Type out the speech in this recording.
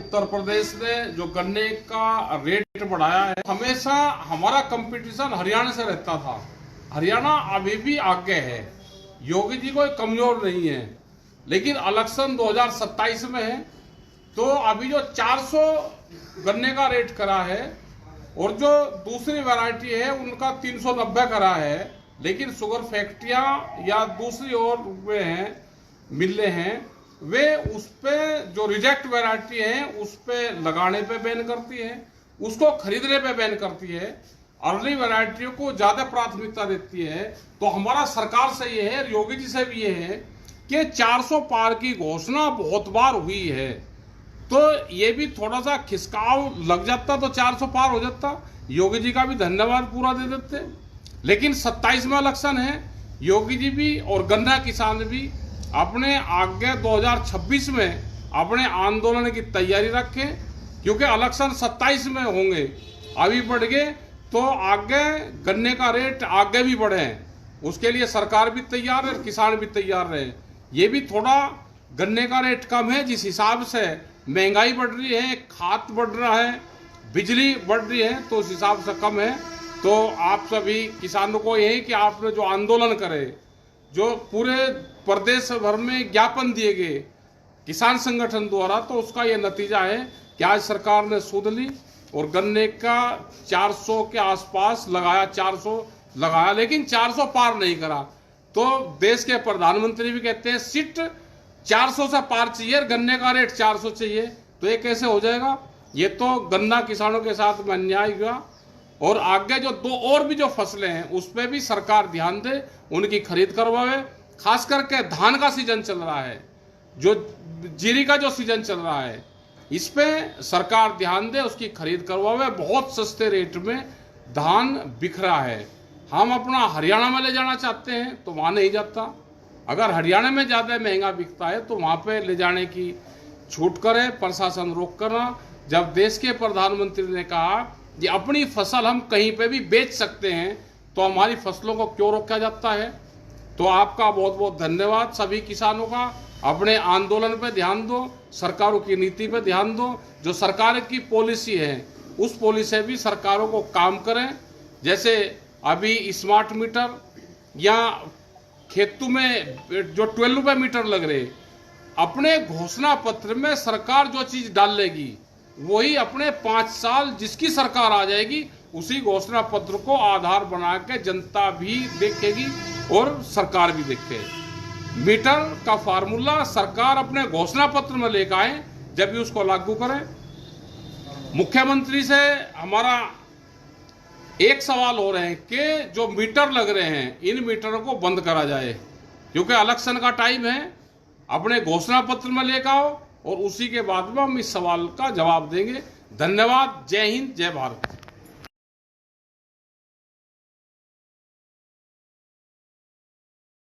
उत्तर प्रदेश ने जो गन्ने का रेट बढ़ाया है, हमेशा हमारा कंपटीशन हरियाणा से रहता था। हरियाणा अभी भी आगे है, योगी जी कोई कमजोर नहीं है, लेकिन इलेक्शन 2027 में है तो अभी जो 400 गन्ने का रेट करा है और जो दूसरी वैरायटी है उनका 390 करा है, लेकिन शुगर फैक्ट्रियां या दूसरी और वे हैं मिलें हैं, वे उस पे जो रिजेक्ट वैरायटी है उस पे लगाने पे बैन करती है, उसको खरीदने पे बैन करती है, अर्ली वैरायटियों को ज्यादा प्राथमिकता देती है। तो हमारा सरकार से ये है, योगी जी से भी ये है कि 400 पार की घोषणा बहुत बार हुई है, तो ये भी थोड़ा सा खिसकाव लग जाता तो 400 पार हो जाता, योगी जी का भी धन्यवाद पूरा दे देते। लेकिन 27 में इलेक्शन है, योगी जी भी और गन्ना किसान भी अपने आगे 2026 में अपने आंदोलन की तैयारी रखें, क्योंकि इलेक्शन 27 में होंगे। अभी बढ़ गए तो आगे गन्ने का रेट आगे भी बढ़े, उसके लिए सरकार भी तैयार है, किसान भी तैयार रहे। ये भी थोड़ा गन्ने का रेट कम है, जिस हिसाब से महंगाई बढ़ रही है, खाद बढ़ रहा है, बिजली बढ़ रही है, तो उस हिसाब से कम है। तो आप सभी किसानों को यही कि आपने जो आंदोलन करे, जो पूरे प्रदेश भर में ज्ञापन दिए गए किसान संगठन द्वारा, तो उसका यह नतीजा है कि आज सरकार ने सूद ली और गन्ने का 400 के आसपास लगाया, 400 लगाया, लेकिन 400 पार नहीं करा। तो देश के प्रधानमंत्री भी कहते हैं सिट 400 से पार चाहिए, गन्ने का रेट 400 चाहिए, तो ये कैसे हो जाएगा? ये तो गन्ना किसानों के साथ में अन्याय हुआ। और आगे जो दो और भी जो फसलें हैं उस पर भी सरकार ध्यान दे, उनकी खरीद करवावे। खास करके धान का सीजन चल रहा है, जो जीरी का जो सीजन चल रहा है, इस पे सरकार ध्यान दे, उसकी खरीद करवावे। बहुत सस्ते रेट में धान बिक रहा है। हम अपना हरियाणा में ले जाना चाहते हैं तो वहाँ नहीं जाता। अगर हरियाणा में ज़्यादा महंगा बिकता है तो वहाँ पे ले जाने की छूट करे, प्रशासन रोक करना। जब देश के प्रधानमंत्री ने कहा कि अपनी फसल हम कहीं पे भी बेच सकते हैं, तो हमारी फसलों को क्यों रोका जाता है? तो आपका बहुत बहुत धन्यवाद सभी किसानों का। अपने आंदोलन पे ध्यान दो, सरकारों की नीति पे ध्यान दो। जो सरकार की पॉलिसी है उस पॉलिसी से भी सरकारों को काम करें। जैसे अभी स्मार्ट मीटर या खेतों में जो 12 रुपये मीटर लग रहे, अपने घोषणा पत्र में सरकार जो चीज डालेगी वही अपने 5 साल जिसकी सरकार आ जाएगी उसी घोषणा पत्र को आधार बना के जनता भी देखेगी और सरकार भी देखे। मीटर का फार्मूला सरकार अपने घोषणा पत्र में लेकर आए, जब भी उसको लागू करें। मुख्यमंत्री से हमारा एक सवाल हो रहे हैं कि जो मीटर लग रहे हैं इन मीटरों को बंद करा जाए, क्योंकि इलेक्शन का टाइम है। अपने घोषणा पत्र में लेकर आओ और उसी के बाद में हम इस सवाल का जवाब देंगे। धन्यवाद। जय हिंद, जय भारत।